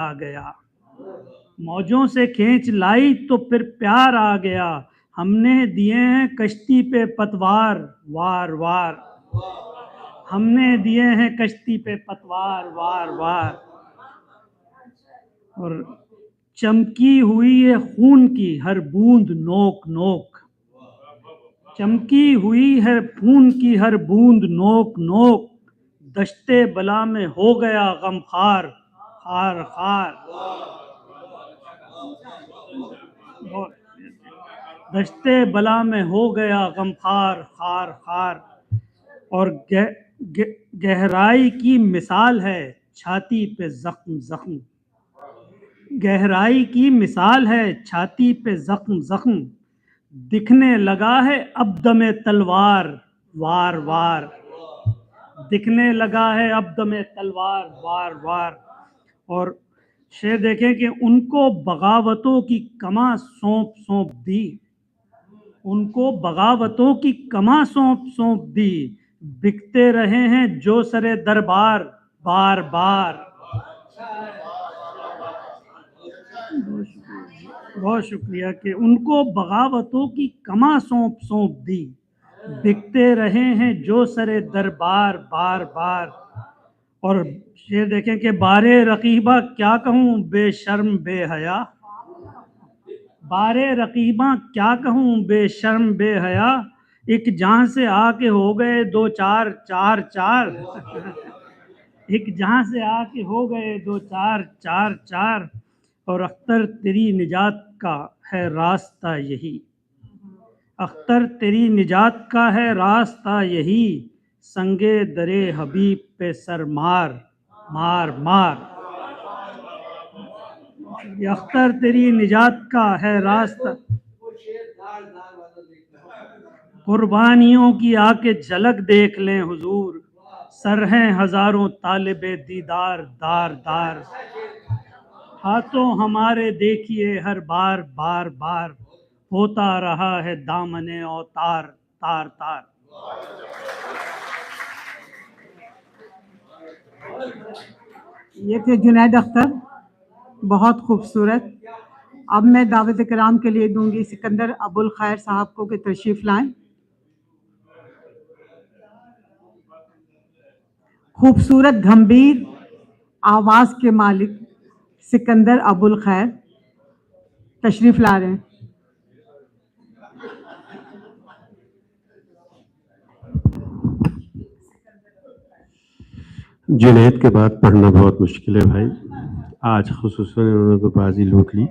آ گیا، موجوں سے کھینچ لائی تو پھر پیار آ گیا، ہم نے دیے ہیں کشتی پہ پتوار وار وار، ہم نے دیے ہیں کشتی پہ پتوار وار وار، اور چمکی ہوئی ہے خون کی ہر بوند نوک نوک، چمکی ہوئی ہے خون کی ہر بوند نوک نوک، دشتے بلا میں ہو گیا غم خار خار خار، دشتے بلا میں ہو گیا غم خار خار خار، اور گہرائی کی مثال ہے چھاتی پہ زخم زخم، گہرائی کی مثال ہے چھاتی پہ زخم زخم، دکھنے لگا ہے اب دم تلوار وار وار، دکھنے لگا ہے اب دم تلوار وار وار، اور شعر دیکھیں کہ ان کو بغاوتوں کی کماں سونپ سونپ دی، ان کو بغاوتوں کی کماں سونپ سونپ دی، بکتے رہے ہیں جو سرے دربار بار بار، بہت شکریہ کہ ان کو بغاوتوں کی کماں سونپ سونپ دی، بکتے رہے ہیں جو سرے دربار بار بار، اور شعر دیکھیں کہ بارے رقیبہ کیا کہوں بے شرم بے حیا، بارے رقیباں کیا کہوں بے شرم بے حیا، ایک جہاں سے آ کے ہو گئے دو چار چار چار، ایک جہاں سے آ کے ہو گئے دو چار چار چار، اور اختر تیری نجات کا ہے راستہ یہی، اختر تیری نجات کا ہے راستہ یہی، سنگے درے حبیب پہ سر مار مار مار، اختر تیری نجات کا ہے راستہ، قربانیوں کی آ کے جھلک دیکھ لیں حضور، سر ہیں ہزاروں طالب دیدار دار دار، ہاتھوں ہمارے دیکھیے ہر بار بار بار، ہوتا رہا ہے دامن اوتار تار تار۔ یہ تھے جنید اختر، بہت خوبصورت۔ اب میں دعوت کرام کے لیے دوں گی سکندر ابو الخیر صاحب کو کہ تشریف لائیں۔ خوبصورت گھمبیر آواز کے مالک سکندر ابو الخیر تشریف لا رہے ہیں۔ جنید کے بعد پڑھنا بہت مشکل ہے بھائی، آج خصوصاً انہوں نے تو بازی لوٹ لی۔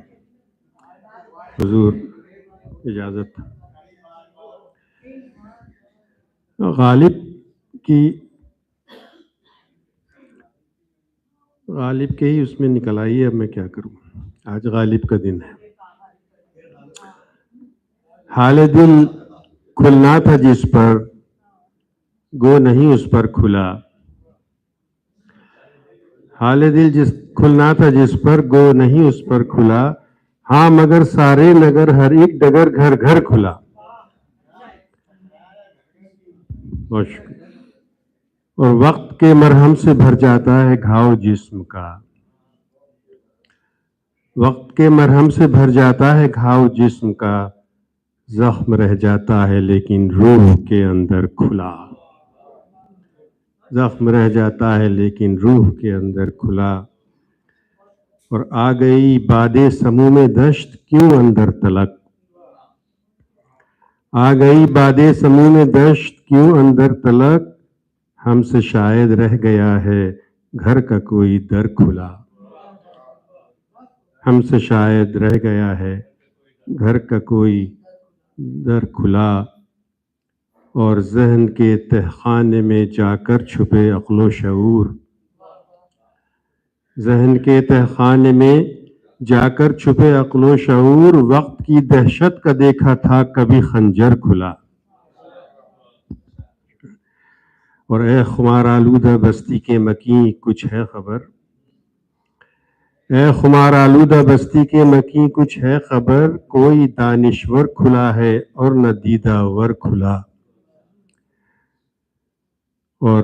حضور اجازت، غالب کے ہی اس میں نکل آئی ہے، اب میں کیا کروں، آج غالب کا دن ہے۔ حال دل کھلنا تھا جس پر گو نہیں اس پر کھلا، حال دل کھلنا تھا جس پر گو نہیں اس پر کھلا، ہاں مگر سارے نگر ہر ایک ڈگر گھر گھر کھلا۔ بہت شکریہ۔ اور وقت کے مرہم سے بھر جاتا ہے گھاؤ جسم کا، وقت کے مرہم سے بھر جاتا ہے گھاؤ جسم کا، زخم رہ جاتا ہے لیکن روح کے اندر کھلا، زخم رہ جاتا ہے لیکن روح کے اندر کھلا۔ اور آ گئی باد سموم دشت کیوں اندر تلک، آ گئی باد سموم دشت کیوں اندر تلک، ہم سے شاید رہ گیا ہے گھر کا کوئی در کھلا، ہم سے شاید رہ گیا ہے گھر کا کوئی در کھلا، اور ذہن کے تہخانے میں جا کر چھپے عقل و شعور، ذہن کے تہخانے میں جا کر چھپے عقل و شعور، وقت کی دہشت کا دیکھا تھا کبھی خنجر کھلا۔ اور اے خمار آلودہ بستی کے مکیں کچھ ہے خبر، اے خمار آلودہ بستی کے مکیں کچھ ہے خبر، کوئی دانشور کھلا ہے اور نہ دیدہ ور کھلا۔ اور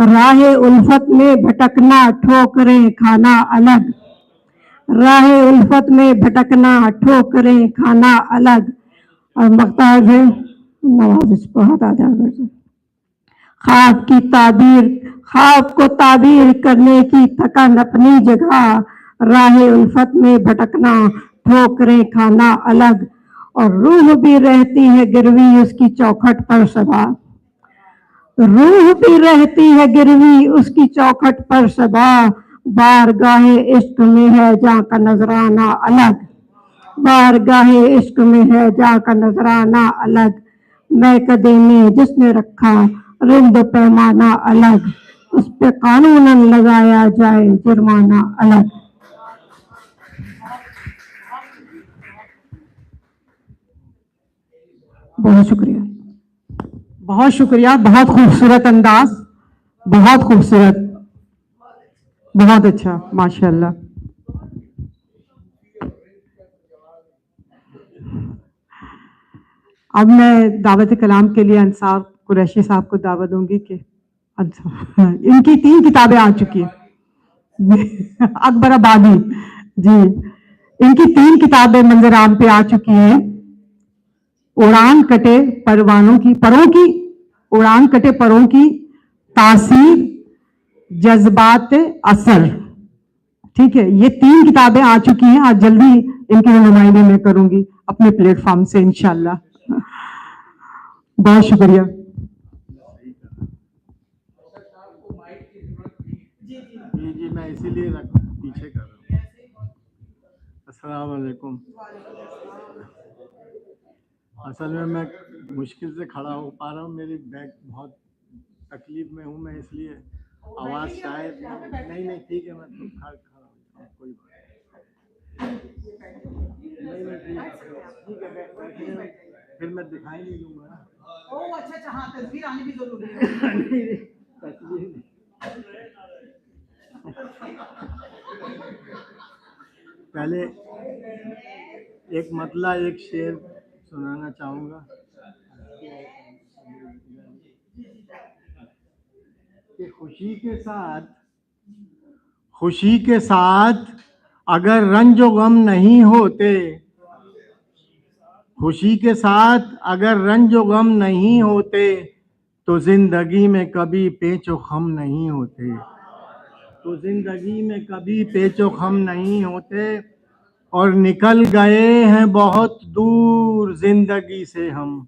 راہ الفت میں بھٹکنا ٹھوکریں کھانا الگ، راہ الفت میں بھٹکنا ٹھوکریں کھانا الگ۔ اور مقطع ہے نواز اس کو ہٹا دیا۔ خواب کی تعبیر، خواب کو تعبیر کرنے کی تھکن اپنی جگہ، راہ الفت میں بھٹکنا ٹھوکریں کھانا الگ۔ اور روح بھی رہتی ہے گروی اس کی چوکھٹ پر صبا، روح بھی رہتی ہے گروی اس کی چوکھٹ پر صبا، بارگاہ عشق میں ہے جہاں کا نذرانہ الگ، بارگاہ عشق میں ہے جہاں کا نذرانہ الگ۔ میں کدے میں جس نے رکھا رند و پیمانہ الگ، اس پہ قانوناً لگایا جائے جرمانہ الگ۔ بہت شکریہ، بہت شکریہ، بہت خوبصورت انداز، بہت خوبصورت، بہت اچھا، ماشاءاللہ۔ اب میں دعوت کلام کے لیے انصار قریشی صاحب کو دعوت دوں گی کہ ان کی 3 کتابیں آ چکی ہیں، اکبر آبادی جی، ان کی 3 کتابیں منظر عام پہ آ چکی ہیں۔ اڑان کٹے پروانوں کی، پروں کی، اڑان کٹے پروں کی تاثیر، جذبات اثر، ٹھیک ہے، یہ 3 کتابیں آ چکی ہیں۔ آج جلدی ان کی نمائندگی میں کروں گی اپنے پلیٹ فارم سے انشاءاللہ۔ بہت شکریہ۔ جی میں اسی لیے پیچھے کر رہا ہوں۔ السلام علیکم۔ اصل میں مشکل سے کھڑا ہو پا رہا ہوں، میری بیک بہت تکلیف میں ہوں میں، اس لیے آواز شاید نہیں ٹھیک ہے، میں تو کھڑا ہوں، کوئی بات نہیں ٹھیک ہے، پھر میں دکھائی نہیں دوں گا۔ اچھا ہاں، تصویر آنی بھی ضروری ہے۔ پہلے ایک مطلع، ایک شعر سنانا چاہوں گا کہ خوشی کے ساتھ اگر رنج و غم نہیں ہوتے، خوشی کے ساتھ اگر رنج و غم نہیں ہوتے تو زندگی میں کبھی پیچ و خم نہیں ہوتے، تو زندگی میں کبھی پیچ و خم نہیں ہوتے۔ اور نکل گئے ہیں بہت دور زندگی سے ہم،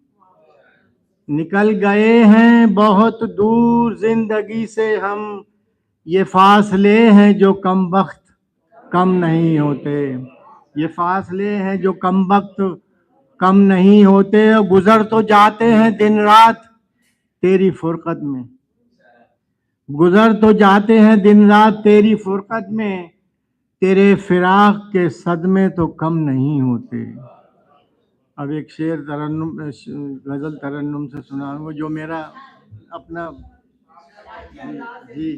نکل گئے ہیں بہت دور زندگی سے ہم، یہ فاصلے ہیں جو کم وقت کم نہیں ہوتے، یہ فاصلے ہیں جو کم وقت کم نہیں ہوتے۔ گزر تو جاتے ہیں دن رات تیری فرقت میں، گزر تو جاتے ہیں دن رات تیری فرقت میں، تیرے فراق کے صدمے تو کم نہیں ہوتے۔ اب ایک شعر ترنم، غزل ترنم سے سناؤں گا جو میرا اپنا جی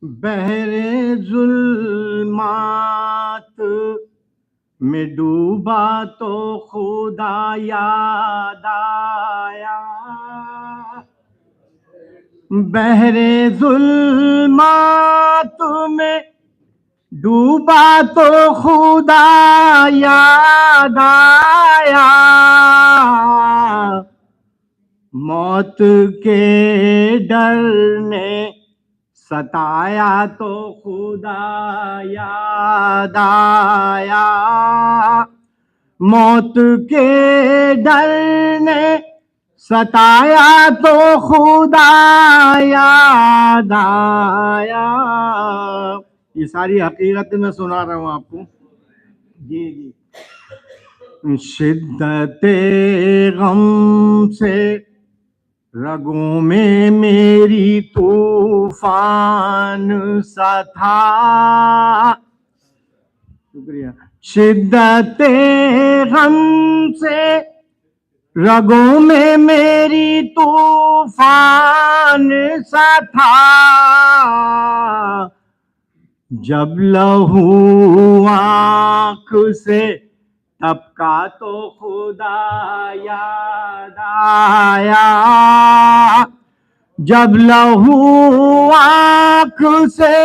بحر ظلمات میں ڈوبا تو خدا یاد آیا، بحر ظلمات میں ڈوبا تو خدا یاد آیا، موت کے ڈر نے ستایا تو خدا یاد آیا، موت کے ڈر نے ستایا تو خدا یاد آیا۔ یہ ساری حقیقت میں سنا رہا ہوں آپ کو۔ جی شدت غم سے رگوں میں میری طوفان سا تھا، شکریہ، شدت غم سے رگوں میں میری طوفان سا تھا، جب لہو آنکھ سے تب کا تو خدا یاد آیا، جب لہو آنکھ سے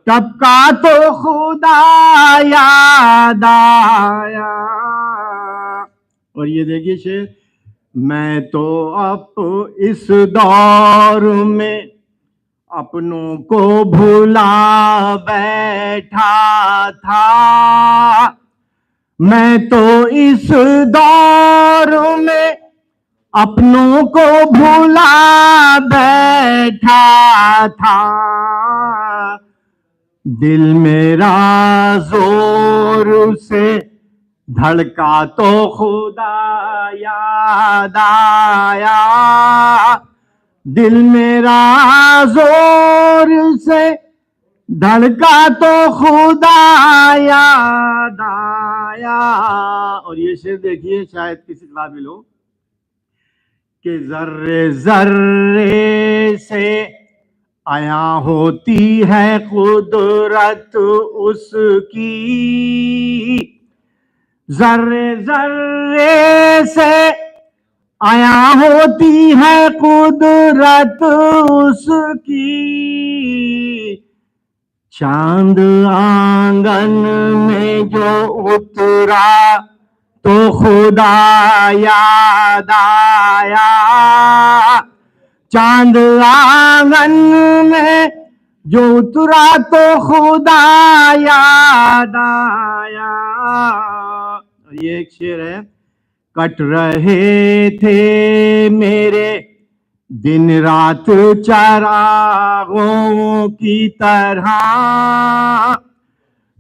ٹپکا تو خدا یاد آیا. اور یہ دیکھیے شعر، میں تو اب اس دور میں اپنوں کو بھولا بیٹھا تھا، میں تو اس دور میں اپنوں کو بھولا بیٹھا تھا، دل میرا زور سے دھڑکا تو خدا یاد آیا، دل میرا زور سے دھڑکا تو خدا یاد آیا. اور یہ شعر دیکھیے شاید کسی قابل ہو کہ ذرے ذرے سے آیا ہوتی ہے قدرت اس کی، ذرے ذرے سے آیا ہوتی ہے قدرت اس کی، چاند آنگن میں جو اترا تو خدا یاد آیا، چاند آنگن میں جو اترا تو خدا یاد آیا. اور یہ ایک شعر ہے، کٹ رہے تھے میرے دن رات چراغوں کی طرح،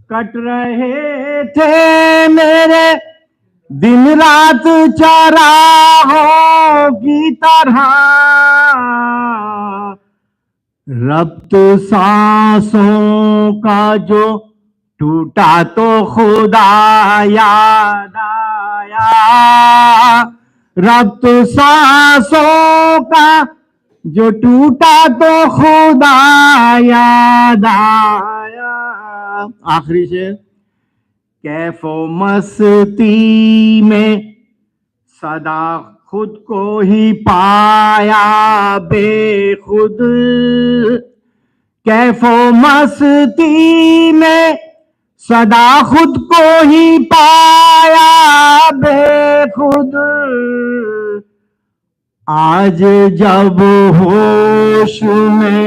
کٹ رہے تھے میرے دن رات چراغوں کی طرح، ربط سانسوں کا جو ٹوٹا تو خدا یاد آیا، ربط سانسوں کا جو ٹوٹا تو خدا یاد آیا. آخری شعر، کیف و مستی میں صدا خود کو ہی پایا بے خود، کیف و مستی میں صدا خود کو ہی پایا بے خود، آج جب ہوش میں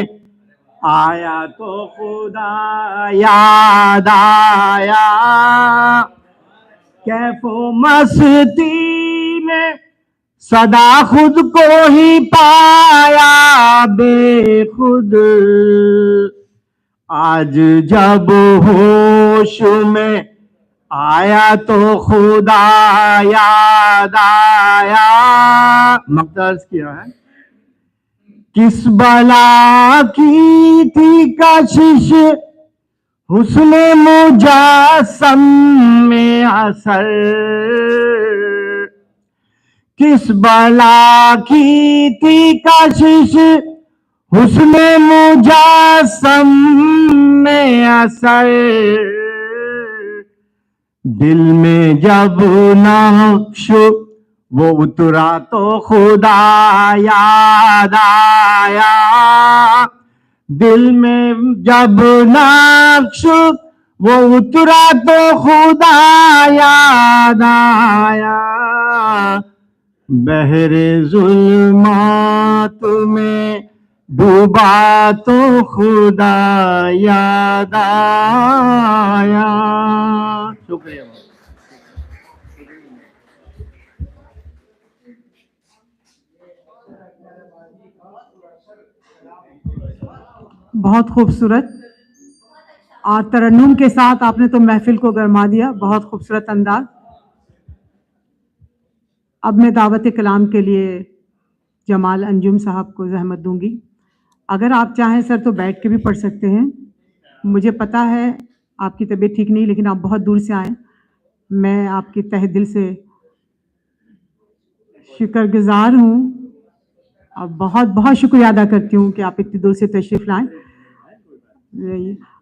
آیا تو خدا یاد آیا، کیف و مستی میں صدا خود کو ہی پایا بے خود، آج جب ہوش میں آیا تو خدا یاد آیا. مقطع عرض کیا ہے، کس بلا کی تھی کشش حسن مجسم میں اثر، کس بلا کی تھی کشش حسن مجسم میں اثر، دل میں جب نقش وہ اترا تو خدا یاد آیا، دل میں جب نقش وہ اترا تو خدا یاد آیا، بحر ظلمات میں ڈوبا تو خدا یاد آیا. شکریہ. بہت خوبصورت، اور ترنم کے ساتھ آپ نے تو محفل کو گرما دیا، بہت خوبصورت انداز. اب میں دعوت کلام کے لیے جمال انجم صاحب کو زحمت دوں گی. اگر آپ چاہیں سر تو بیٹھ کے بھی پڑھ سکتے ہیں، مجھے پتا ہے آپ کی طبیعت ٹھیک نہیں، لیکن آپ بہت دور سے آئیں، میں آپ کی تہ دل سے شکر گزار ہوں اور بہت بہت شکریہ ادا کرتی ہوں کہ آپ اتنی دور سے تشریف لائیں.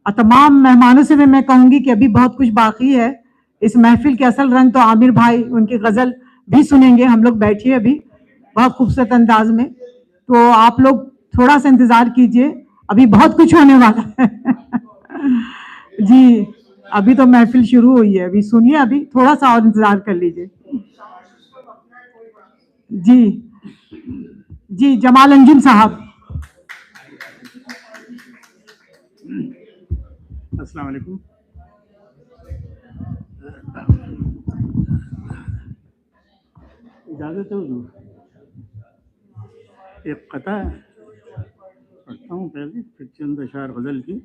اور تمام مہمانوں سے بھی میں کہوں گی کہ ابھی بہت کچھ باقی ہے، اس محفل کے اصل رنگ تو عامر بھائی ان کی غزل بھی سنیں گے. ہم لوگ بیٹھیے ابھی بہت خوبصورت انداز میں, تو آپ لوگ تھوڑا سا انتظار کیجئے, ابھی بہت کچھ ہونے والا ہے. جی ابھی تو محفل شروع ہوئی ہے, ابھی سنیے, ابھی تھوڑا سا اور انتظار کر لیجئے. جی جی جمال انجم صاحب. السلام علیکم. اجازت ہے حضور, ایک قطع پڑھتا ہوں پہلے, پھر چند اشعار غزل کی.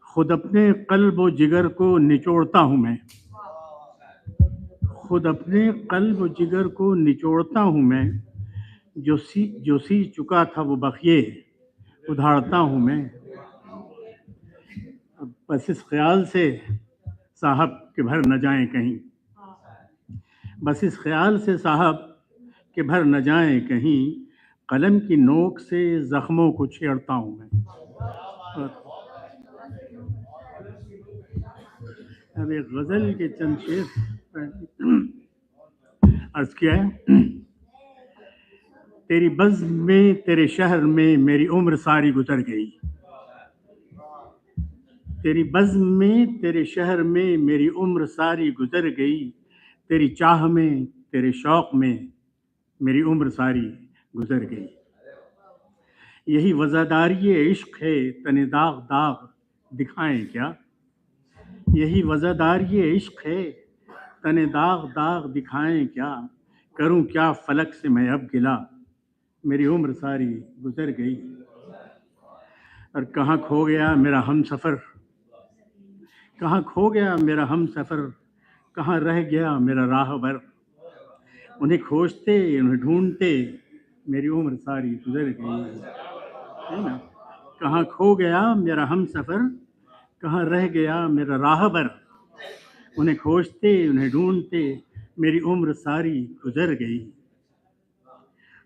خود اپنے قلب و جگر کو نچوڑتا ہوں میں, خود اپنے قلب و جگر کو نچوڑتا ہوں میں, جو سی چکا تھا وہ بخیے ادھاڑتا ہوں میں. بس اس خیال سے صاحب کہ بھر نہ جائیں کہیں, بس اس خیال سے صاحب کہ بھر نہ جائیں کہیں, قلم کی نوک سے زخموں کو چھیڑتا ہوں میں. اب ایک غزل کے چند شعر عرض کیا ہے. تیری بزم میں تیرے شہر میں میری عمر ساری گزر گئی, تیری بزم میں تیرے شہر میں میری عمر ساری گزر گئی, تیری چاہ میں تیرے شوق میں میری عمر ساری گزر گئی. یہی وزاداری عشق ہے تن داغ داغ دکھائیں کیا, یہی وزاداری عشق ہے تن داغ داغ دکھائیں کیا, کروں کیا فلک سے میں اب گلا میری عمر ساری گزر گئی. اور کہاں کھو گیا میرا ہم سفر, کہاں کھو گیا میرا ہم سفر, کہاں رہ گیا میرا راہ بر, انہیں کھوجتے انہیں ڈھونڈتے میری عمر ساری گزر گئی. ہے نا, کہاں کھو گیا میرا ہم سفر, کہاں رہ گیا میرا راہ بر, انہیں کھوجتے انہیں ڈھونڈتے میری عمر ساری گزر گئی.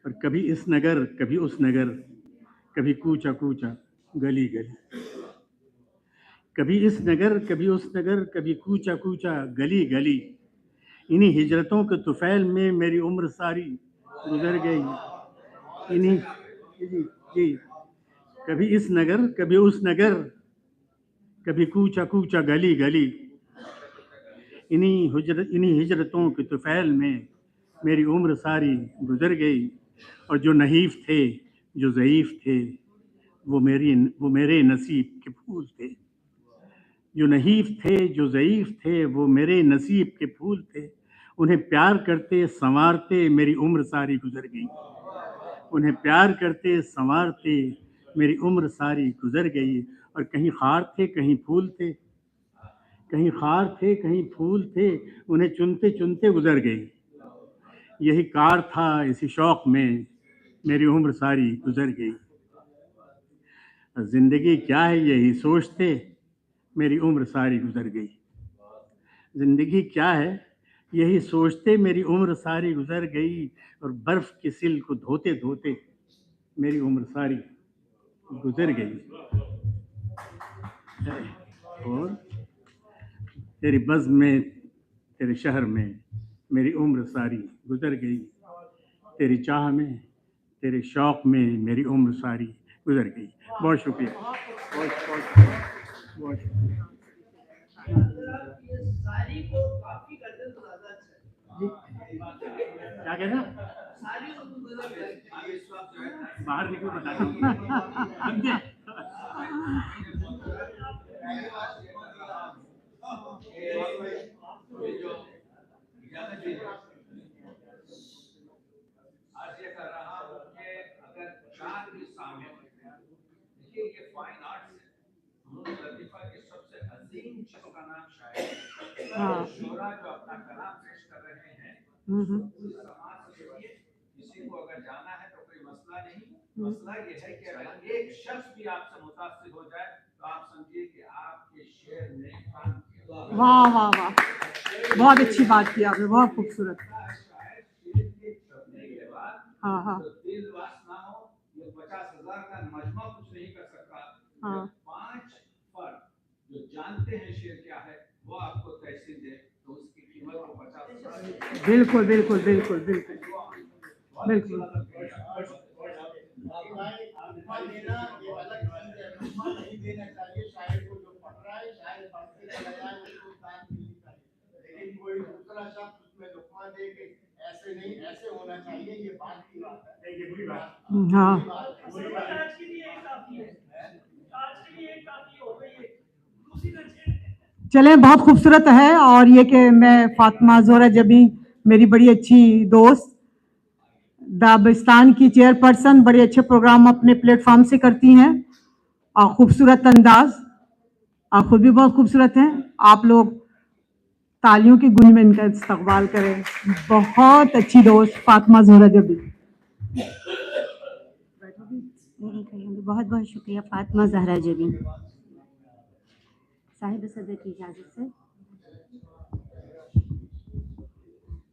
اور کبھی اس نگر کبھی اس نگر, کبھی کوچا کوچا گلی گلی, کبھی اس نگر کبھی اس نگر, کبھی کوچا کوچا گلی گلی, انہی ہجرتوں کے طفیل میں میری عمر ساری گزر گئی. انہی جی کبھی اس نگر کبھی اس نگر, کبھی کوچا کوچا گلی گلی, انہی ہجرتوں کے طفیل میں میری عمر ساری گزر گئی. اور جو نحیف تھے جو ضعیف تھے وہ میرے نصیب کے پھول تھے, جو نحیف تھے جو ضعیف تھے وہ میرے نصیب کے پھول تھے, انہیں پیار کرتے سنوارتے میری عمر ساری گزر گئی, انہیں پیار کرتے سنوارتے میری عمر ساری گزر گئی. اور کہیں خار تھے کہیں پھول تھے, کہیں خار تھے کہیں پھول تھے, انہیں چنتے چنتے گزر گئی. یہی کار تھا اسی شوق میں میری عمر ساری گزر گئی. زندگی کیا ہے یہی سوچتے میری عمر ساری گزر گئی. زندگی کیا ہے یہی سوچتے میری عمر ساری گزر گئی. اور برف کے سل کو دھوتے دھوتے میری عمر ساری گزر گئی. اور تیری بزم میں تیرے شہر میں میری عمر ساری گزر گئی, تیری چاہ میں تیرے شوق میں میری عمر ساری گزر گئی. بہت شکریہ, بہت شکریہ. کیا کہہ رہا باہر نکلو بتاتا ہوں. عرض یہ کر رہا ہوں کہ اگر چار بھی سامنے دیکھیے یہ فائن آرٹس ہے. لطیفہ کی سب سے عظیم چیز کا نام شاعر, شعرا جو اپنا کلام پیش کر رہے ہیں پوری سماج کے لیے. کسی کو اگر جانا ہے تو کوئی مسئلہ نہیں, مسئلہ یہ ہے کہ اگر ایک شخص بھی آپ سے متاثر ہو جائے تو آپ سمجھیے کہ آپ کے شعر نے کام کیا. واہ واہ واہ, بہت اچھی بات کی آپ نے, بہت خوبصورت. ہاں ہاں دل واس نہ ہو, یہ 50,000 کا مجمع کچھ نہیں کر سکتا. 5 فرد جو جانتے ہیں شعر کیا ہے وہ آپ بالکل بالکل بالکل بالکل بالکل ہاں چلیں بہت خوبصورت ہے. اور یہ کہ میں فاطمہ زہرا جبی میری بڑی اچھی دوست, دابستان کی چیئر پرسن, بڑے اچھے پروگرام اپنے پلیٹ فارم سے کرتی ہیں اور خوبصورت انداز, آپ خود بھی بہت خوبصورت ہیں. آپ لوگ تالیوں کی گونج میں ان کا استقبال کریں. بہت اچھی دوست فاطمہ زہرا جبی. بہت بہت شکریہ فاطمہ زہرا جبی. صاحب صدر کی اجازت سے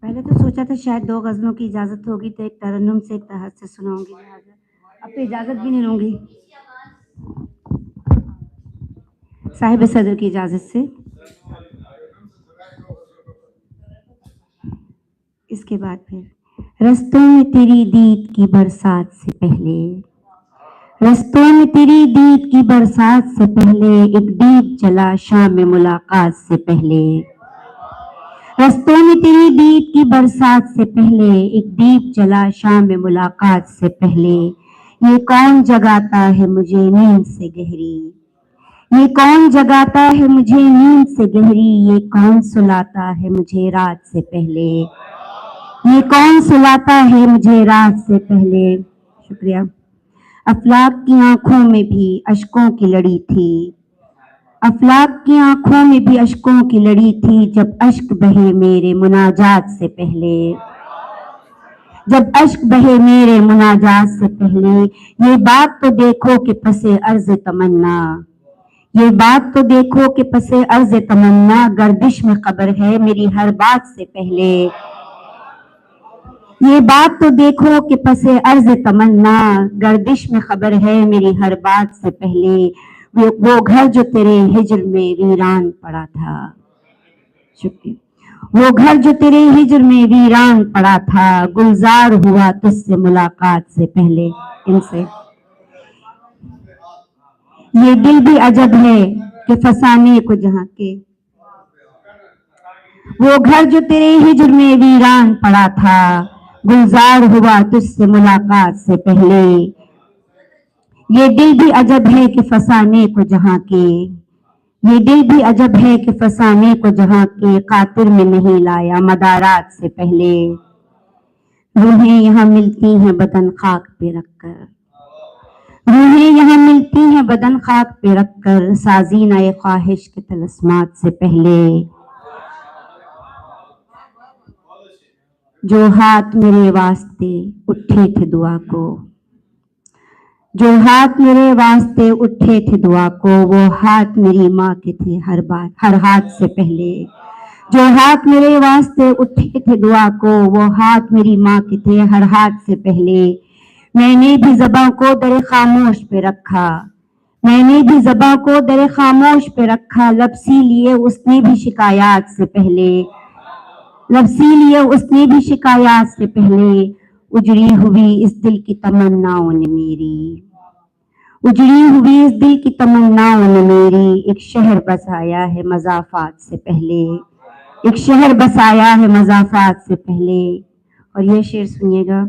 پہلے تو سوچا تھا شاید 2 غزلوں کی اجازت ہوگی تو ایک ترنم سے ایک تحت سے سناؤں گی, لہٰذا اب تو اجازت بھی نہیں لوں گی. صاحب صدر کی اجازت سے اس کے بعد پھر رستوں میں تیری دید کی برسات سے پہلے, رستوں میں تیری دید کی برسات سے پہلے ایک دیپ جلا شام ملاقات سے پہلے, رستوں میں تیری دید کی برسات سے پہلے ایک دیپ جلا شام ملاقات سے پہلے. یہ کون جگاتا ہے مجھے نیند سے گہری, یہ کون جگاتا ہے مجھے نیند سے گہری, یہ کون سلاتا ہے مجھے رات سے پہلے, یہ کون سلاتا ہے مجھے رات سے پہلے. شکریہ. افلاک کی آنکھوں میں بھی اشکوں کی لڑی تھی, افلاک کی آنکھوں میں بھی اشکوں کی لڑی تھی, جب اشک بہے میرے مناجات سے پہلے, جب اشک بہے میرے مناجات سے پہلے. یہ بات تو دیکھو کہ پس عرض تمنا, یہ بات تو دیکھو کہ پس عرض تمنا, گردش میں خبر ہے میری ہر بات سے پہلے, یہ بات تو دیکھو کہ پس عرض تمنا, گردش میں خبر ہے میری ہر بات سے پہلے. وہ گھر جو تیرے ہجر میں ویران پڑا تھا, شکریہ, وہ گھر جو تیرے ہجر میں ویران پڑا تھا, گلزار ہوا تجھ سے ملاقات سے پہلے. ان سے یہ دل بھی عجب ہے کہ فسانے کو جہاں کے, وہ گھر جو تیرے ہجر میں ویران پڑا تھا, گلزار ہوا تجھ سے ملاقات سے پہلے. یہ دل بھی عجب ہے کہ فسانے کو جہاں کے, یہ دل بھی عجب ہے کہ فسانے کو جہاں کے, قاطر میں نہیں لایا مدارات سے پہلے. روحیں یہاں ملتی ہیں بدن خاک پہ رکھ کر, روحیں یہاں ملتی ہیں بدن خاک پہ رکھ کر, سازینہ خواہش کے طلسمات سے پہلے. جو ہاتھ میرے واسطے اٹھے تھے دعا کو, جو ہاتھ میرے واسطے اٹھے تھے دعا کو, وہ ہاتھ میری ماں کے تھے ہر بات ہر ہاتھ سے پہلے. جو ہاتھ میرے واسطے اٹھے تھے دعا کو, وہ ہاتھ میری ماں کے تھے ہر ہاتھ سے پہلے. میں نے بھی زباں کو در خاموش پہ رکھا, میں نے بھی زباں کو در خاموش پہ رکھا, لب سی لیے اس نے بھی شکایات سے پہلے, لب سی لیے اس نے بھی شکایات سے پہلے. اجڑی ہوئی اس دل کی تمناؤں نے میری, اجڑی ہوئی اس دل کی تمناؤں نے میری, ایک شہر بسایا ہے مضافات سے پہلے, ایک شہر بسایا ہے مضافات سے پہلے. اور یہ شعر سنیے گا.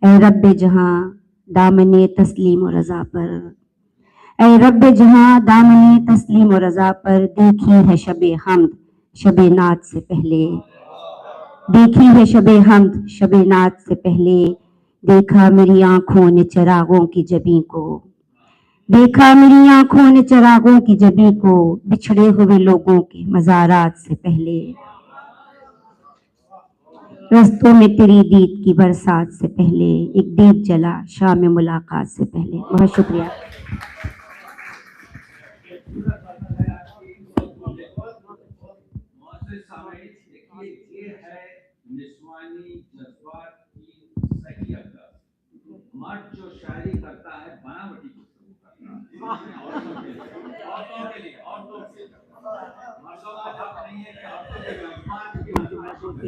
اے رب جہاں دامن تسلیم و رضا پر, اے رب جہاں دامن تسلیم و رضا پر, دیکھی ہے شب حمد شب نعت سے پہلے, دیکھی ہے شب حمد شب نعت سے پہلے. دیکھا میری آنکھوں نے چراغوں کی جبیں کو, دیکھا میری آنکھوں نے چراغوں کی جبیں کو, بچھڑے ہوئے لوگوں کے مزارات سے پہلے, رستوں میں تیری دید کی برسات سے پہلے, ایک دیپ جلا شام ملاقات سے پہلے. بہت شکریہ. معزز سامعین، دیکھیے یہ ہے نسوانی جذبات کی صحیح انداز. مرد جو شاعری کرتا ہے بناوٹی گفتگو کرتا ہے, عورتوں کے لیے عورتوں کے لیے مردوں کا حق نہیں ہے کہ عورتوں کے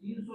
300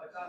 50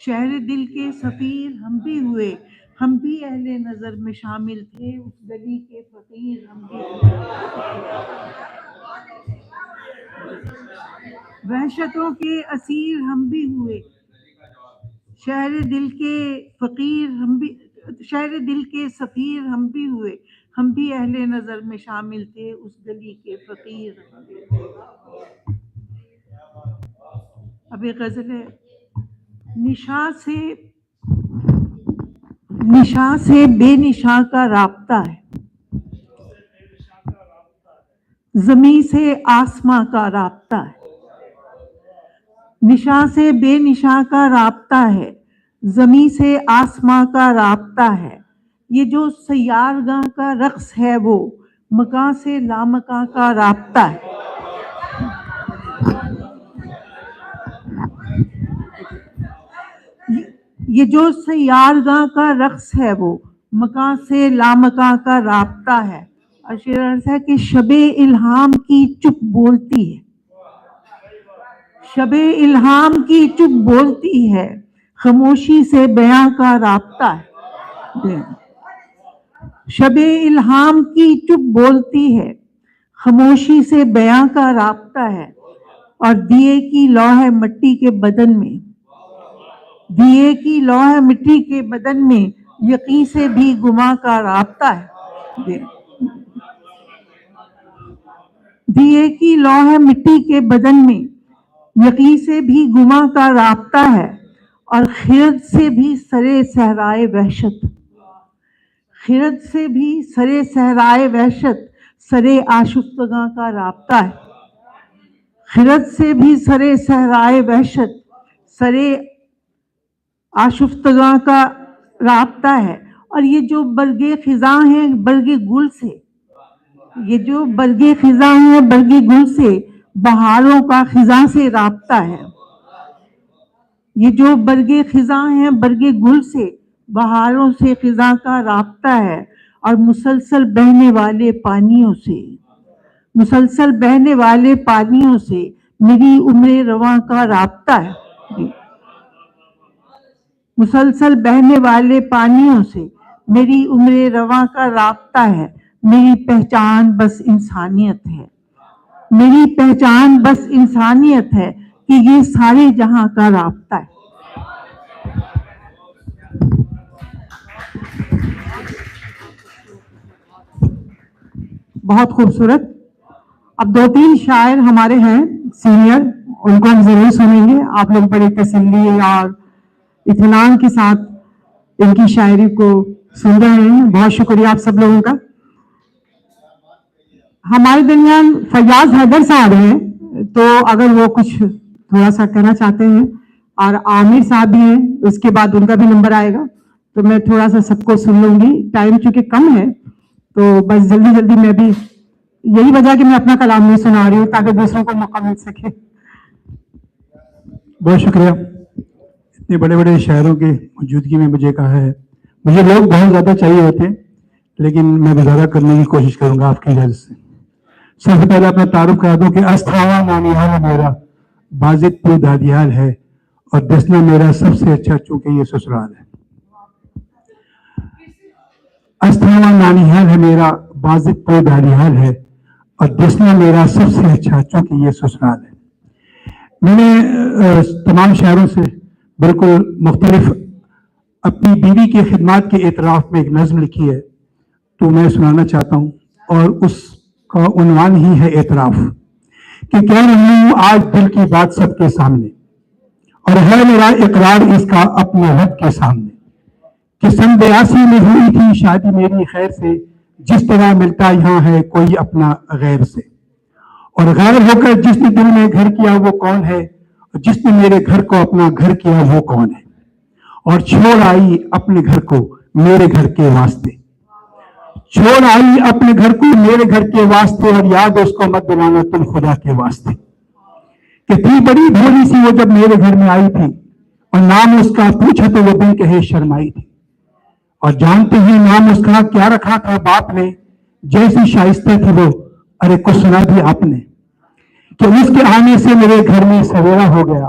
شہر دل کے سفیر ہم بھی ہوئے، ہم بھی اہل نظر میں شامل تھے، اس گلی کے فقیر ہم بھی ہوئے۔ وحشتوں کے اسیر ہم بھی ہوئے، شہر دل کے فقیر ہم بھی، شہر دل کے سفیر ہم بھی ہوئے، ہم بھی اہل نظر میں شامل تھے، اس گلی کے فقیر ہم بھی ہوئے۔ اب ایک غزل ہے، نشاں سے بے نشاں کا رابطہ ہے، زمیں سے آسماں کا رابطہ ہے، نشاں سے بے نشاں کا رابطہ ہے، زمیں سے آسماں کا رابطہ ہے، یہ جو سیارگاں کا رقص ہے وہ مکاں سے لامکاں کا رابطہ ہے۔ یہ جو سیارگاں کا رقص ہے وہ مکاں سے لامکاں کا رابطہ ہے۔ اور شعر عرض ہے کہ شب الہام کی چپ بولتی ہے، شب الہام کی چپ بولتی ہے، خاموشی سے بیاں کا رابطہ ہے۔ شب الہام کی چپ بولتی ہے، خاموشی سے بیاں کا رابطہ ہے، اور دیے کی لوح مٹی کے بدن میں، دیے کی لوح مٹی کے بدن میں یقین سے بھی گماں کا رابطہ ہے۔ دیے کی لوح مٹی کے بدن میں یقین سے بھی گماں کا رابطہ ہے، اور خرد سے بھی سرے صحرائے وحشت، خرد سے بھی سرے صحرائے وحشت، سرے آشفتگاں کا رابطہ ہے۔ خرد سے بھی سرے صحرائے وحشت، سرے آشفتگاں کا رابطہ ہے، اور یہ جو برگے خزاں ہیں برگے گل سے، یہ جو برگے خزاں ہیں برگے گل سے بہاروں کا خزاں سے رابطہ ہے۔ یہ جو برگے خزاں ہیں برگے گل سے بہاروں سے خزاں کا رابطہ ہے، اور مسلسل بہنے والے پانیوں سے، مسلسل بہنے والے پانیوں سے میری عمر رواں کا رابطہ ہے۔ مسلسل بہنے والے پانیوں سے میری عمر رواں کا رابطہ ہے، میری پہچان بس انسانیت ہے، میری پہچان بس انسانیت ہے، کہ یہ سارے جہاں کا رابطہ ہے۔ بہت خوبصورت۔ اب 2-3 شاعر ہمارے ہیں سینئر، ان کو ہم ضرور سنیں گے۔ آپ لوگ بڑی تسلی اور اطمینان کے ساتھ ان کی شاعری کو سن رہے ہیں، بہت شکریہ آپ سب لوگوں کا۔ ہمارے درمیان فیاض حیدر صاحب ہیں، تو اگر وہ کچھ تھوڑا سا کہنا چاہتے ہیں، اور عامر صاحب بھی ہیں، اس کے بعد ان کا بھی نمبر آئے گا، تو میں تھوڑا سا سب کو سن لوں گی، ٹائم چونکہ کم ہے، تو بس جلدی جلدی میں بھی یہی وجہ کہ میں اپنا کلام نہیں سنا رہی ہوں تاکہ دوسروں کو موقع مل سکے۔ بہت شکریہ، اتنے بڑے بڑے شاعروں کی موجودگی میں مجھے کہا ہے، مجھے لوگ بہت زیادہ چاہیے ہوتے ہیں، لیکن میں گزارا کرنے کی کوشش کروں گا آپ کی اجازت سے۔ سب سے پہلے اپنا تعارف کرا دوں کہ استھاوا نانیہال میرا بازد پور دادیال ہے، اور دسنا میرا سب سے اچھا چونکہ یہ سسرال ہے۔ استھاوا نانیہال ہے میرا بازد پور دادیال ہے، اور دسنا میرا سب سے اچھا چونکہ یہ سسرال ہے۔ میں نے تمام شاعروں سے بالکل مختلف اپنی بیوی کی خدمات کے اعتراف میں ایک نظم لکھی ہے، تو میں سنانا چاہتا ہوں، اور اس کا عنوان ہی ہے اعتراف، کہ کہہ رہی ہوں آج دل کی بات سب کے سامنے، اور ہے میرا اقرار اس کا اپنے رب کے سامنے، کہ سن 82 میں ہوئی تھی شادی میری خیر سے، جس طرح ملتا یہاں ہے کوئی اپنا غیر سے، اور غیر ہو کر جس نے دل میں گھر کیا وہ کون ہے، اور جس نے میرے گھر کو اپنا گھر کیا وہ کون ہے، اور چھوڑ آئی اپنے گھر کو میرے گھر کے واسطے، چھوڑ آئی اپنے گھر کو میرے گھر کے واسطے، اور یاد اس کو مت دلانا تم خدا کے واسطے، کہ تھی بڑی بھولی سی وہ جب میرے گھر میں آئی تھی، اور نام اس کا پوچھا تو وہ بن کہے شرمائی تھی، اور جانتے ہی نام اس کا کیا رکھا تھا باپ نے، جیسی شائستہ تھی وہ ارے کچھ سنا بھی آپ نے، کہ اس کے آنے سے میرے گھر میں سویرا ہو گیا،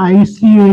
ICA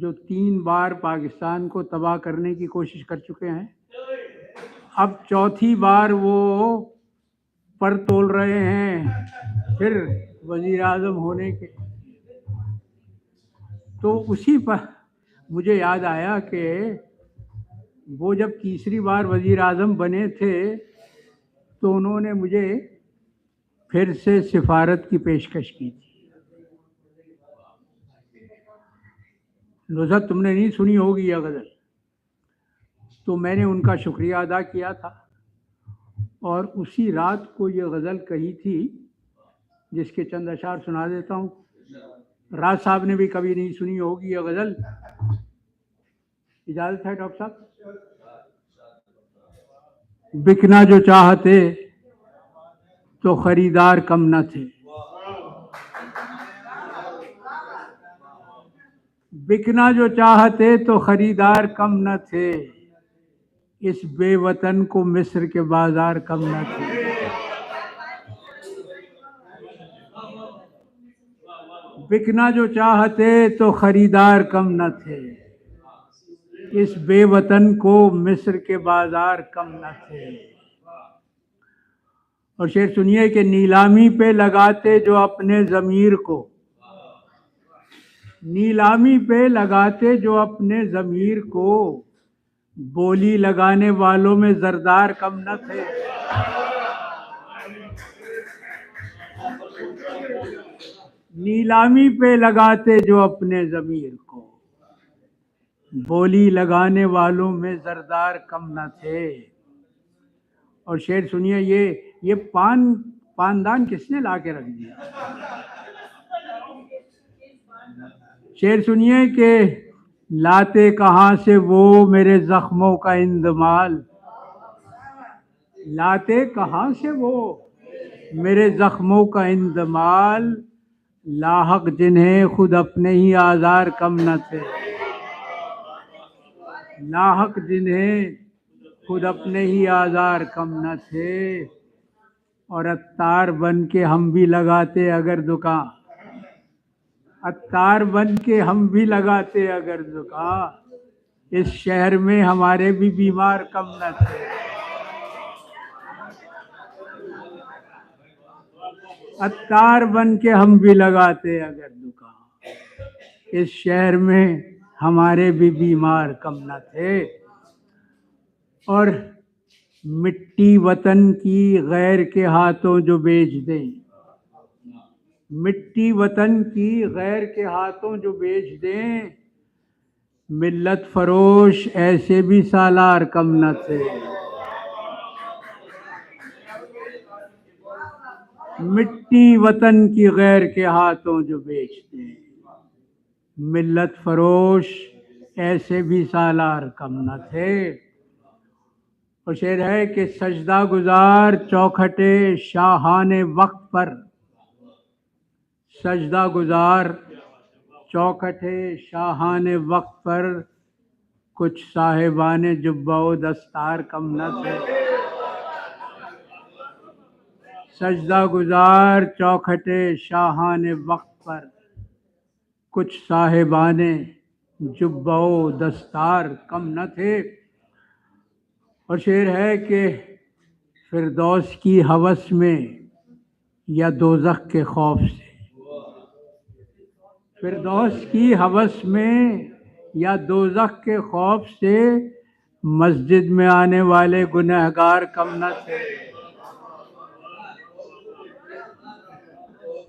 جو 3 بار پاکستان کو تباہ کرنے کی کوشش کر چکے ہیں، اب چوتھی بار وہ پر تول رہے ہیں پھر وزیر اعظم ہونے کے. تو اسی پر مجھے یاد آیا کہ وہ جب تیسری بار وزیر اعظم بنے تھے تو انہوں نے مجھے پھر سے سفارت کی پیشکش کی تھی. نصرت تم نے نہیں سنی ہوگی یہ غزل. تو میں نے ان کا شکریہ ادا کیا تھا اور اسی رات کو یہ غزل کہی تھی جس کے چند اشعار سنا دیتا ہوں. راز صاحب نے بھی کبھی نہیں سنی ہوگی یہ غزل. اجازت ہے ڈاکٹر صاحب؟ بکنا جو چاہتے تو خریدار کم نہ تھے، بکنا جو چاہتے تو خریدار کم نہ تھے، اس بے وطن کو مصر کے بازار کم نہ تھے. بکنا جو چاہتے تو خریدار کم نہ تھے، اس بے وطن کو مصر کے بازار کم نہ تھے. اور شعر سنیے کہ نیلامی پہ لگاتے جو اپنے ضمیر کو، نیلامی پہ لگاتے جو اپنے ضمیر کو، بولی لگانے والوں میں زردار کم نہ تھے. نیلامی پہ لگاتے جو اپنے ضمیر کو، بولی لگانے والوں میں زردار کم نہ تھے. اور شعر سنیے یہ پاندان کس نے لا کے رکھ دیا. شعر سنیے کہ لاتے کہاں سے وہ میرے زخموں کا اندمال، لاتے کہاں سے وہ میرے زخموں کا اندمال، لاحق جنہیں خود اپنے ہی آزار کم نہ تھے، لاحق جنہیں خود اپنے ہی آزار کم نہ تھے. اور عطار بن کے ہم بھی لگاتے اگر دکان، عطار بن کے ہم بھی لگاتے اگر دکان، اس شہر میں ہمارے بھی بیمار کم نہ تھے. عطار بن کے ہم بھی لگاتے اگر دکان، اس شہر میں ہمارے بھی بیمار کم نہ تھے. اور مٹی وطن کی غیر کے ہاتھوں جو بیچ دیں، مٹی وطن کی غیر کے ہاتھوں جو بیچ دیں، ملت فروش ایسے بھی سالار کم نہ تھے. مٹی وطن کی غیر کے ہاتھوں جو بیچ دیں، ملت فروش ایسے بھی سالار کم نہ تھے. اور شعر ہے کہ سجدہ گزار چوکھٹے شاہان وقت پر، سجدہ گزار چوکھٹے شاہان وقت پر، کچھ صاحبان جبہ و دستار کم نہ تھے. سجدہ گزار چوکھٹے شاہان وقت پر، کچھ صاحبان جبہ و دستار کم نہ تھے. اور شعر ہے کہ فردوس کی ہوس میں یا دوزخ کے خوف سے، فردوس کی ہوس میں یا دوزخ کے خوف سے، مسجد میں آنے والے گنہگار کم نہ تھے.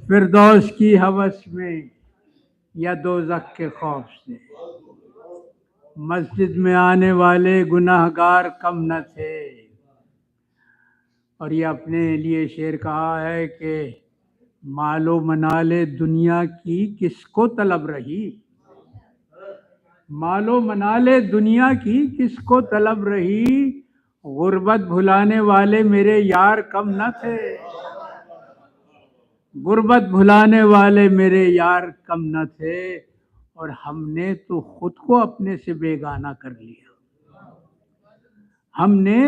فردوس کی ہوس میں یا دوزخ کے خوف سے، مسجد میں آنے والے گنہگار کم نہ تھے. اور یہ اپنے لیے شعر کہا ہے کہ مال و منال دنیا کی کس کو طلب رہی، مال و منال دنیا کی کس کو طلب رہی، غربت بھلانے والے میرے یار کم نہ تھے، غربت بھلانے والے میرے یار کم نہ تھے. اور ہم نے تو خود کو اپنے سے بیگانہ کر لیا، ہم نے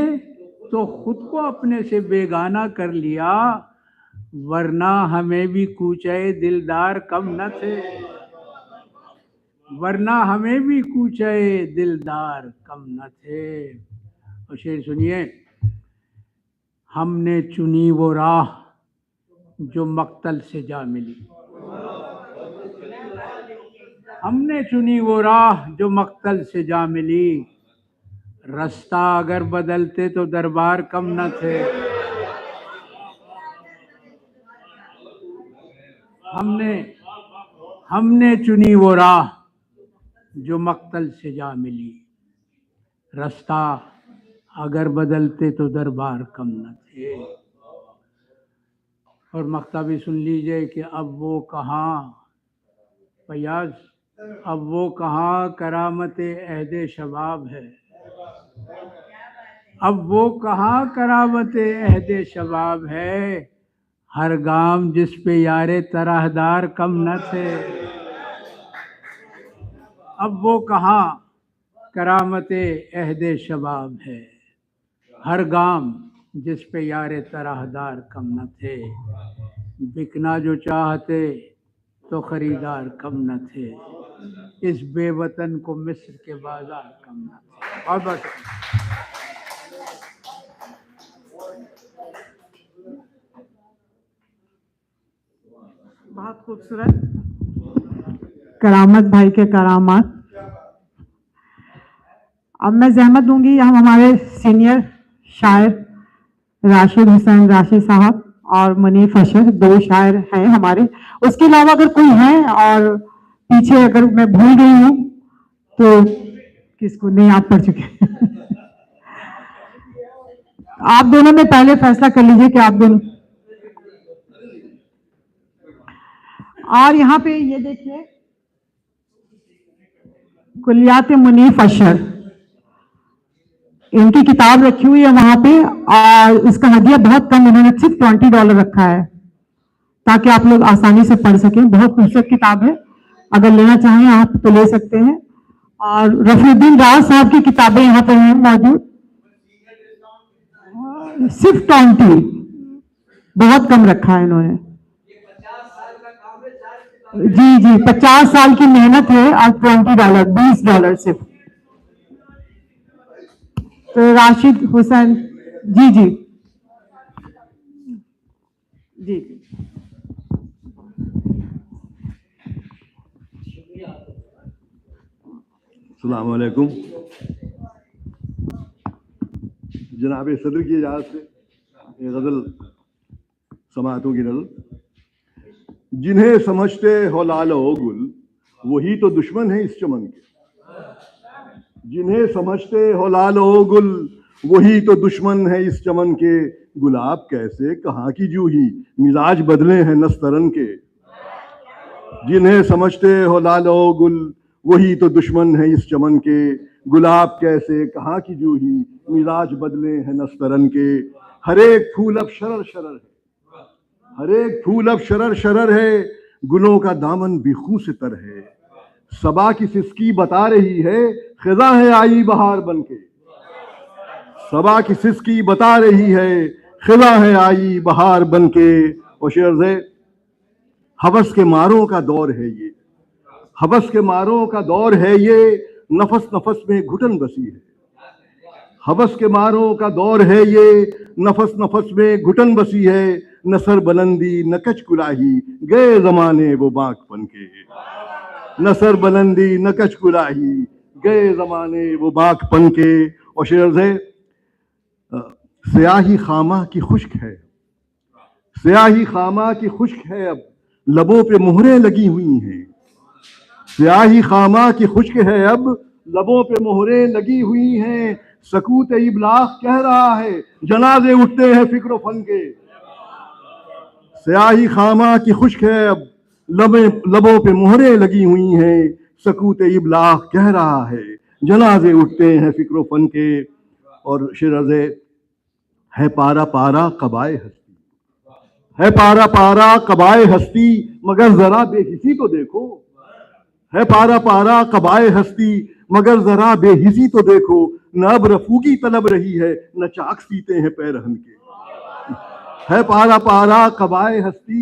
تو خود کو اپنے سے بیگانہ کر لیا، ورنہ ہمیں بھی کوچے دلدار کم نہ تھے، ورنہ ہمیں بھی کوچے دلدار کم نہ تھے. اور شعر سنیے. ہم نے چنی وہ راہ جو مقتل سے جا ملی. ہم نے چنی وہ راہ جو مقتل سے جا ملی. رستہ اگر بدلتے تو دربار کم نہ تھے. ہم نے چنی وہ راہ جو مقتل سے جا ملی. رستہ اگر بدلتے تو دربار کم نہ تھے. اور مقطع بھی سن لیجئے کہ اب وہ کہاں فیاض، اب وہ کہاں کرامت عہد شباب ہے. اب وہ کہاں کرامت عہد شباب ہے. ہر گام جس پہ یار طرحدار کم نہ تھے. اب وہ کہاں کرامت عہد شباب ہے. ہر گام جس پہ یار طرحدار کم نہ تھے. بکنا جو چاہتے تو خریدار کم نہ تھے. اس بے وطن کو مصر کے بازار کم نہ تھے. بہت بہت شکریہ. بہت خوبصورت کرامت بھائی کے کرامات. اب میں زحمت دوں گی، ہم ہمارے سینئر شاعر راشد حسین راشد صاحب اور منیف اشر، دو شاعر ہیں ہمارے. اس کے علاوہ اگر کوئی ہے اور پیچھے اگر میں بھول گئی ہوں تو کس کو نہیں، آپ پڑھ چکے ہیں. آپ دونوں میں پہلے فیصلہ کر لیجئے کہ آپ دونوں. اور یہاں پہ یہ دیکھیے کلیات منیف اشر، ان کی کتاب رکھی ہوئی ہے وہاں پہ، اور اس کا ہدیہ بہت کم، انہوں نے صرف $20 رکھا ہے تاکہ آپ لوگ آسانی سے پڑھ سکیں. بہت خوبصورت کتاب ہے، اگر لینا چاہیں آپ تو لے سکتے ہیں. اور رفیع الدین راز صاحب کی کتابیں یہاں پہ ہیں موجود، صرف 20، بہت کم رکھا ہے انہوں نے. جی جی 50 سال کی محنت ہے اور $20، $20 صرف. تو راشد حسین جی جی جی السلام علیکم. جناب صدر کی اجازت سے یہ غزل سماعتوں کی نظر. جنہیں سمجھتے ہو لال و گل وہی تو دشمن ہے اس چمن کے. جنہیں سمجھتے ہو لال و گل وہی تو دشمن ہے اس چمن کے. گلاب کیسے کہاں کی جوہی مزاج بدلے ہیں نسترن کے. جنہیں سمجھتے ہو لال و گل وہی تو دشمن ہے اس چمن کے. گلاب کیسے کہاں کی جوہی مزاج بدلے ہیں نسترن کے. ہر ایک پھول اب شرر شرر ہے، ہر ایک پھول اب شرر شرر ہے. گلوں کا دامن بھی خوں سے تر ہے. صبا کی سسکی بتا رہی ہے خزاں ہے آئی بہار بن کے. صبا کی سسکی بتا رہی ہے خزاں ہے آئی بہار بن کے. اور شعر ہے ہوس کے ماروں کا دور ہے یہ، ہوس کے ماروں کا دور ہے یہ. نفس نفس میں گھٹن بسی ہے. ہوس کے ماروں کا دور ہے یہ، نفس نفس میں گھٹن بسی ہے. نہ سر بلندی نہ کچ کلاہی گئے زمانے وہ بانک بن کے. نہ سر بلندی نہ کچ کلاہی گئے زمانے وہ بانک بن کے. اور شعر ہے سیاہی خامہ کی خشک ہے، سیاہی خامہ کی خشک ہے اب لبوں پہ مہریں لگی ہوئی ہیں. سیاہی خامہ کی خشک ہے اب لبوں پہ مہریں لگی ہوئی ہیں. سکوت ابلاغ کہہ رہا ہے جنازے اٹھتے ہیں فکر و فن کے. سیاہی خامہ کی خشک ہے اب لبوں پہ مہریں لگی ہوئی ہیں. سکوت ابلاغ کہہ رہا ہے جنازے اٹھتے ہیں فکر و فن کے. اور شعر ہے پارا پارا قبائے ہستی، ہے پارا پارا قبائے ہستی مگر ذرا بے حسی تو دیکھو. ہے پارا پارا قبائے ہستی مگر ذرا بے حسی تو دیکھو. نہ اب رفوگی طلب رہی ہے نہ چاک سیتے ہیں پیرہن کے. ہے پارا پارا قبائے ہستی